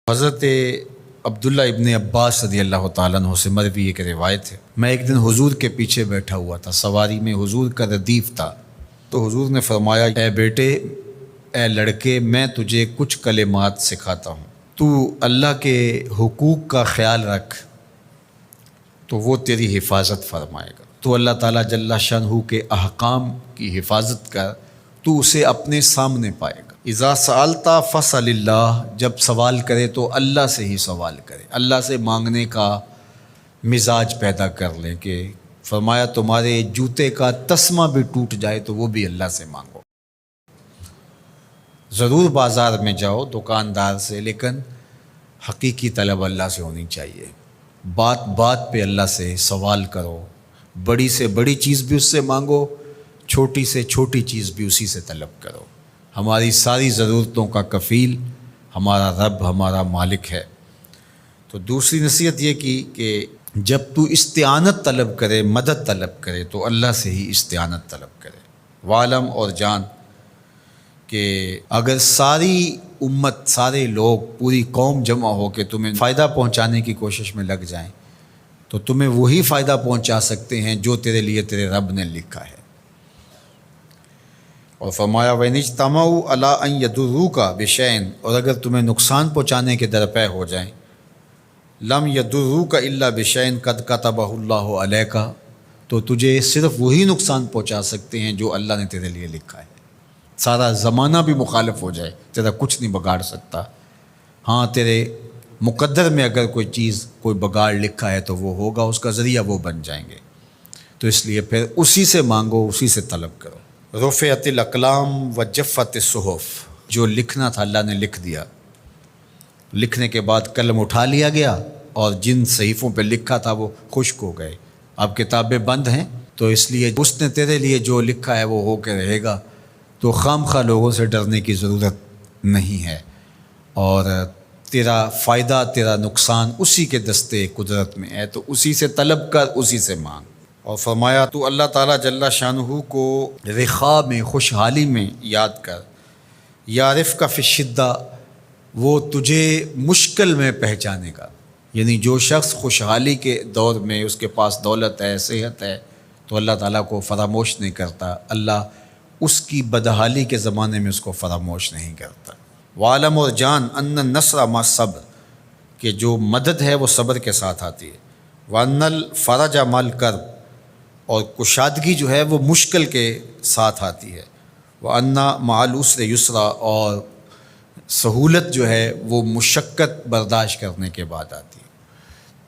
حضرت عبداللہ ابن عباس رضی اللہ تعالیٰ عنہ سے مروی ایک روایت ہے، میں ایک دن حضور کے پیچھے بیٹھا ہوا تھا، سواری میں حضور کا ردیف تھا، تو حضور نے فرمایا، اے بیٹے، اے لڑکے، میں تجھے کچھ کلمات سکھاتا ہوں، تو اللہ کے حقوق کا خیال رکھ تو وہ تیری حفاظت فرمائے گا۔ تو اللہ تعالیٰ جل شانہ کے احکام کی حفاظت کر، تو اسے اپنے سامنے پائے گا۔ اذا سألت فاسأل اللہ، جب سوال کرے تو اللہ سے ہی سوال کرے، اللہ سے مانگنے کا مزاج پیدا کر لیں کہ فرمایا تمہارے جوتے کا تسمہ بھی ٹوٹ جائے تو وہ بھی اللہ سے مانگو۔ ضرور بازار میں جاؤ دکاندار سے، لیکن حقیقی طلب اللہ سے ہونی چاہیے۔ بات بات پہ اللہ سے سوال کرو، بڑی سے بڑی چیز بھی اس سے مانگو، چھوٹی سے چھوٹی چیز بھی اسی سے طلب کرو۔ ہماری ساری ضرورتوں کا کفیل ہمارا رب، ہمارا مالک ہے۔ تو دوسری نصیحت یہ کی کہ جب تو استعانت طلب کرے، مدد طلب کرے، تو اللہ سے ہی استعانت طلب کرے۔ وعلم، اور جان کہ اگر ساری امت، سارے لوگ، پوری قوم جمع ہو کے تمہیں فائدہ پہنچانے کی کوشش میں لگ جائیں تو تمہیں وہی فائدہ پہنچا سکتے ہیں جو تیرے لیے تیرے رب نے لکھا ہے۔ اور فرمایا وَإِنِ اجْتَمَعُوا عَلَىٰ أَن يَضُرُّوكَ بِشَيْءٍ، اور اگر تمہیں نقصان پہنچانے کے درپے ہو جائیں، لَمْ يَضُرُّوكَ إِلَّا بِشَيْءٍ قَدْ كَتَبَهُ اللَّهُ عَلَيْكَ، تو تجھے صرف وہی نقصان پہنچا سکتے ہیں جو اللہ نے تیرے لیے لکھا ہے۔ سارا زمانہ بھی مخالف ہو جائے، تیرا کچھ نہیں بگاڑ سکتا۔ ہاں، تیرے مقدر میں اگر کوئی چیز، کوئی بگاڑ لکھا ہے تو وہ ہوگا، اس کا ذریعہ وہ بن جائیں گے۔ تو اس لیے پھر اسی سے مانگو، اسی سے طلب کرو۔ رفعت الاقلام وجفت الصحف، جو لکھنا تھا اللہ نے لکھ دیا، لکھنے کے بعد قلم اٹھا لیا گیا، اور جن صحیفوں پہ لکھا تھا وہ خشک ہو گئے۔ اب کتابیں بند ہیں، تو اس لیے اس نے تیرے لیے جو لکھا ہے وہ ہو کے رہے گا، تو خام خواہ لوگوں سے ڈرنے کی ضرورت نہیں ہے، اور تیرا فائدہ، تیرا نقصان اسی کے دستے قدرت میں ہے، تو اسی سے طلب کر، اسی سے مانگ۔ اور فرمایا تو اللہ تعالیٰ جل شانہ کو رخاء میں، خوشحالی میں یاد کر، یعرف کا فی الشدہ، وہ تجھے مشکل میں پہچانے گا۔ یعنی جو شخص خوشحالی کے دور میں اس کے پاس دولت ہے، صحت ہے، تو اللہ تعالیٰ کو فراموش نہیں کرتا، اللہ اس کی بدحالی کے زمانے میں اس کو فراموش نہیں کرتا۔ وعلم، اور جان، ان النصر مع الصبر، کہ جو مدد ہے وہ صبر کے ساتھ آتی ہے۔ وان الفرج مع الکرب، اور کشادگی جو ہے وہ مشکل کے ساتھ آتی ہے۔ وان مع العسر یسرا، اور سہولت جو ہے وہ مشقت برداشت کرنے کے بعد آتی ہے،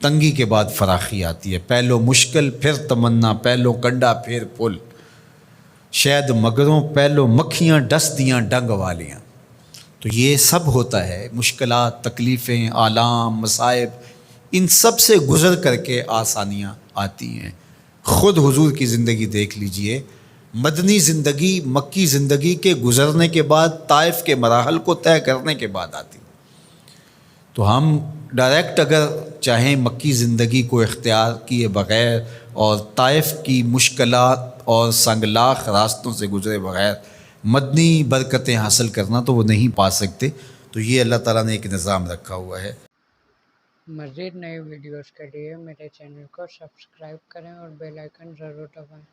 تنگی کے بعد فراخی آتی ہے۔ پہلو مشکل پھر تمنا، پہلو کنڈا پھر پل، شاید مگروں پہلو مکھیاں ڈس دیاں ڈنگ والیاں۔ تو یہ سب ہوتا ہے، مشکلات، تکلیفیں، آلام، مصائب، ان سب سے گزر کر کے آسانیاں آتی ہیں۔ خود حضور کی زندگی دیکھ لیجئے، مدنی زندگی مکی زندگی کے گزرنے کے بعد، طائف کے مراحل کو طے کرنے کے بعد آتی۔ تو ہم ڈائریکٹ اگر چاہیں مکی زندگی کو اختیار کیے بغیر اور طائف کی مشکلات اور سنگلاخ راستوں سے گزرے بغیر مدنی برکتیں حاصل کرنا، تو وہ نہیں پا سکتے۔ تو یہ اللہ تعالیٰ نے ایک نظام رکھا ہوا ہے۔ مزید نئی ویڈیوز کے لیے میرے چینل کو سبسکرائب کریں اور بیل آئیکن ضرور دبائیں۔